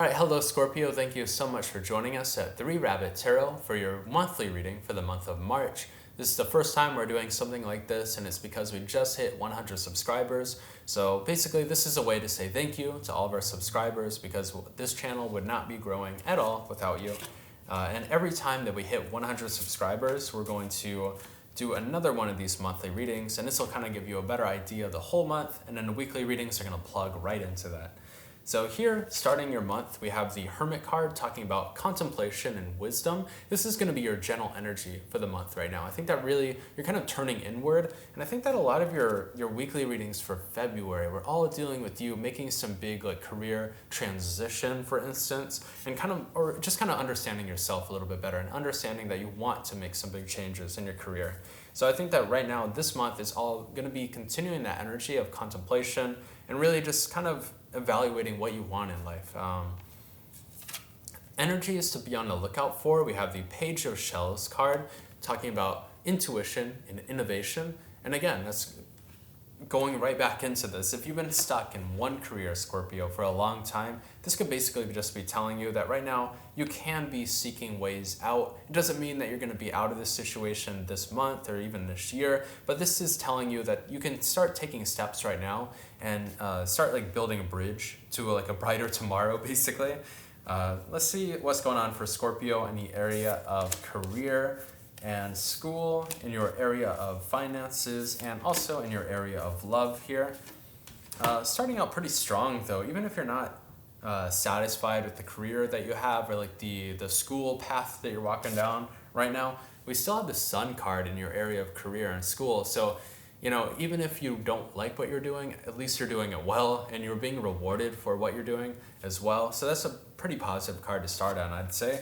Alright, hello Scorpio. Thank you so much for joining us at 3 Rabbit Tarot for your monthly reading for the month of March. This is the first time we're doing something like this, and it's because we just hit 100 subscribers. So basically, this is a way to say thank you to all of our subscribers because this channel would not be growing at all without you. And every time that we hit 100 subscribers, we're going to do another one of these monthly readings, and this will kind of give you a better idea of the whole month, and then the weekly readings are going to plug right into that. So here, starting your month, we have the Hermit card talking about contemplation and wisdom. This is going to be your general energy for the month right now. I think that really, you're kind of turning inward, and I think that a lot of your weekly readings for February, we're all dealing with you making some big like career transition, for instance, and or just kind of understanding yourself a little bit better and understanding that you want to make some big changes in your career. So I think that right now, this month is all going to be continuing that energy of contemplation and really just kind of evaluating what you want in life. Energies to be on the lookout for. We have the Page of Shells card talking about intuition and innovation. And again, that's going right back into this. If you've been stuck in one career, Scorpio, for a long time, this could basically just be telling you that right now you can be seeking ways out. It doesn't mean that you're going to be out of this situation this month or even this year, but this is telling you that you can start taking steps right now and start like building a bridge to like a brighter tomorrow, basically. Let's see what's going on for Scorpio in the area of career and school, in your area of finances, and also in your area of love here. Starting out pretty strong though, even if you're not satisfied with the career that you have or like the school path that you're walking down right now, we still have the Sun card in your area of career and school. So, you know, even if you don't like what you're doing, at least you're doing it well and you're being rewarded for what you're doing as well. So that's a pretty positive card to start on, I'd say.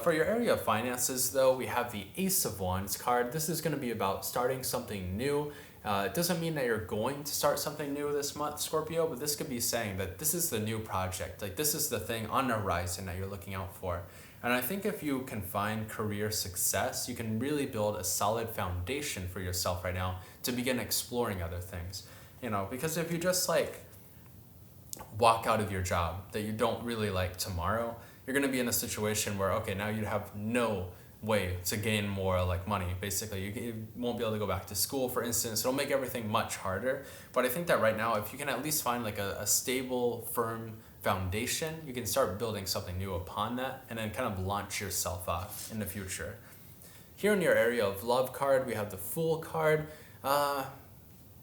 For your area of finances, though, we have the Ace of Wands card. This is going to be about starting something new. It doesn't mean that you're going to start something new this month, Scorpio, but this could be saying that this is the new project. Like, this is the thing on the horizon that you're looking out for. And I think if you can find career success, you can really build a solid foundation for yourself right now to begin exploring other things. You know, because if you just like walk out of your job that you don't really like tomorrow, you're going to be in a situation where, okay, now you have no way to gain more like money. Basically, you won't be able to go back to school, for instance. It'll make everything much harder. But I think that right now, if you can at least find like a stable, firm foundation, you can start building something new upon that and then kind of launch yourself off in the future. Here in your area of love card, we have the Fool card.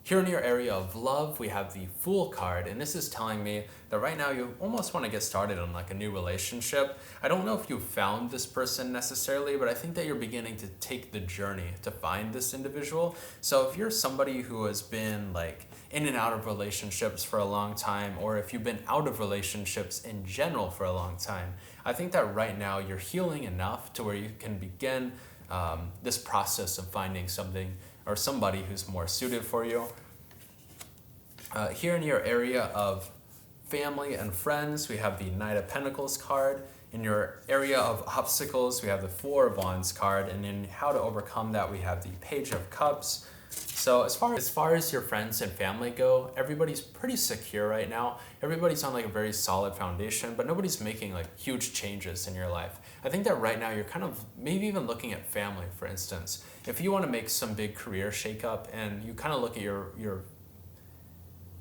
Here in your area of love, we have the Fool card, and this is telling me that right now you almost want to get started on like a new relationship. I don't know if you found this person necessarily, but I think that you're beginning to take the journey to find this individual. So if you're somebody who has been like in and out of relationships for a long time, or if you've been out of relationships in general for a long time, I think that right now you're healing enough to where you can begin this process of finding something or somebody who's more suited for you. Here in your area of family and friends, we have the Knight of Pentacles card. In your area of obstacles, we have the Four of Wands card. And in how to overcome that, we have the Page of Cups. So as far as your friends and family go, everybody's pretty secure right now. Everybody's on like a very solid foundation, but nobody's making like huge changes in your life. I think that right now you're kind of maybe even looking at family, for instance. If you want to make some big career shakeup and you kind of look at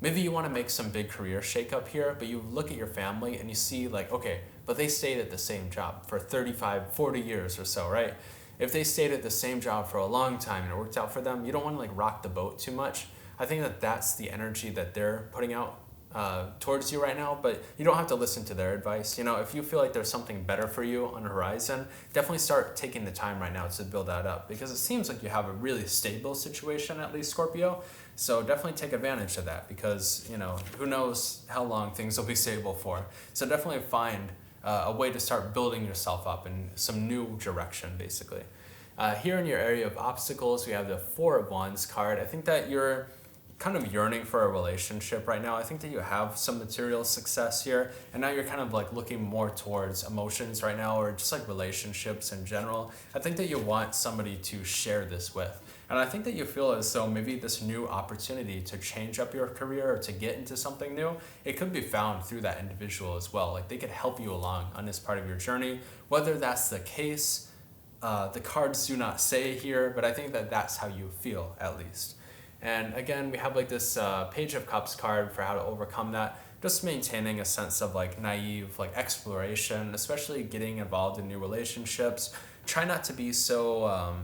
maybe you want to make some big career shakeup here, but you look at your family and you see like, okay, but they stayed at the same job for 35, 40 years or so, right? If they stayed at the same job for a long time and it worked out for them, you don't want to like rock the boat too much. I think that that's the energy that they're putting out towards you right now, but you don't have to listen to their advice. You know, if you feel like there's something better for you on the horizon, definitely start taking the time right now to build that up, because it seems like you have a really stable situation, at least Scorpio. So definitely take advantage of that, because, you know, who knows how long things will be stable for. So definitely find a way to start building yourself up in some new direction, basically. Here in your area of obstacles, we have the Four of Wands card. I think that you're kind of yearning for a relationship right now. I think that you have some material success here, and now you're kind of like looking more towards emotions right now, or just like relationships in general. I think that you want somebody to share this with. And I think that you feel as though maybe this new opportunity to change up your career or to get into something new, it could be found through that individual as well. Like they could help you along on this part of your journey. Whether that's the case, the cards do not say here, but I think that that's how you feel at least. And again, we have like this Page of Cups card for how to overcome that. Just maintaining a sense of like naive like exploration, especially getting involved in new relationships. Try not to be so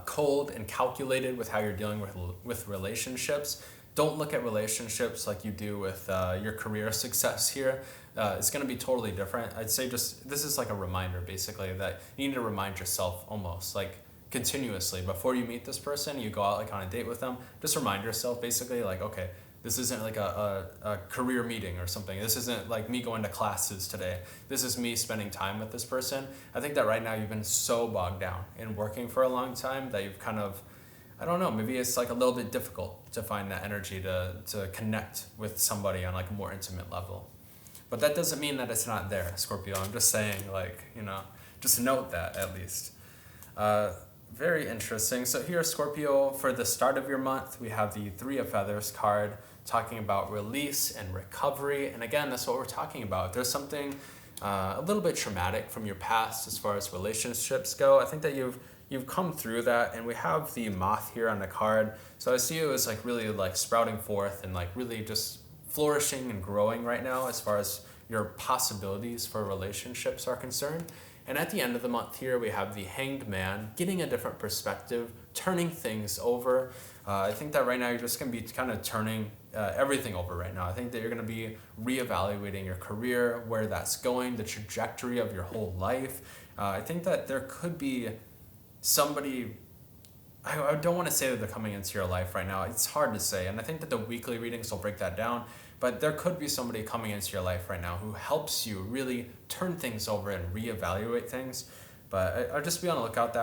cold and calculated with how you're dealing with relationships. Don't look at relationships like you do with your career success here. It's going to be totally different. I'd say just this is like a reminder basically that you need to remind yourself almost like continuously before you meet this person, you go out like on a date with them, just remind yourself basically like, okay, this isn't like a career meeting or something. This isn't like me going to classes today. This is me spending time with this person. I think that right now you've been so bogged down in working for a long time that you've kind of, I don't know, maybe it's like a little bit difficult to find that energy to connect with somebody on like a more intimate level. But that doesn't mean that it's not there, Scorpio. I'm just saying like, just note that at least. Very interesting. So here, Scorpio, for the start of your month, we have the Three of Feathers card talking about release and recovery. And again, that's what we're talking about. If there's something a little bit traumatic from your past as far as relationships go, I think that you've come through that. And we have the moth here on the card. So I see you as like really like sprouting forth and like really just flourishing and growing right now as far as your possibilities for relationships are concerned. And at the end of the month here, we have the Hanged Man, getting a different perspective, turning things over. I think that right now you're just going to be kind of turning everything over right now. I think that you're going to be reevaluating your career, where that's going, the trajectory of your whole life. I think that there could be somebody, I don't want to say that they're coming into your life right now. It's hard to say. And I think that the weekly readings will break that down. But there could be somebody coming into your life right now who helps you really turn things over and reevaluate things. But I'd just be on the lookout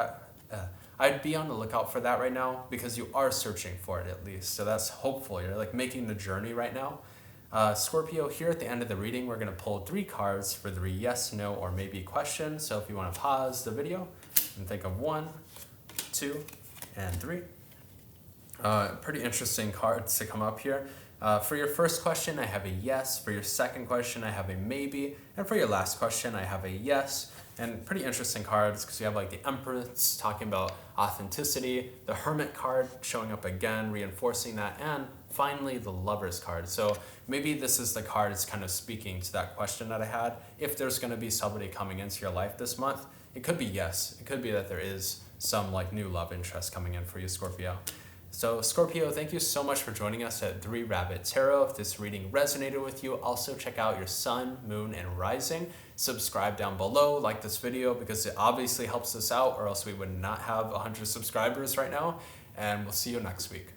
I'd be on the lookout for that right now because you are searching for it at least. So that's hopeful. You're like making the journey right now. Scorpio, here at the end of the reading, we're going to pull 3 cards for 3 yes, no, or maybe questions. So if you want to pause the video and think of 1, 2, and 3. Pretty interesting cards to come up here. For your first question, I have a yes. For your second question, I have a maybe. And for your last question, I have a yes. And pretty interesting cards because you have like the Empress talking about authenticity, the Hermit card showing up again, reinforcing that, and finally the Lover's card. So maybe this is the card that's kind of speaking to that question that I had. If there's going to be somebody coming into your life this month, it could be yes. It could be that there is some like new love interest coming in for you, Scorpio. So Scorpio, thank you so much for joining us at 3 Rabbit Tarot. If this reading resonated with you, also check out your sun, moon, and rising. Subscribe down below, like this video because it obviously helps us out or else we would not have 100 subscribers right now. And we'll see you next week.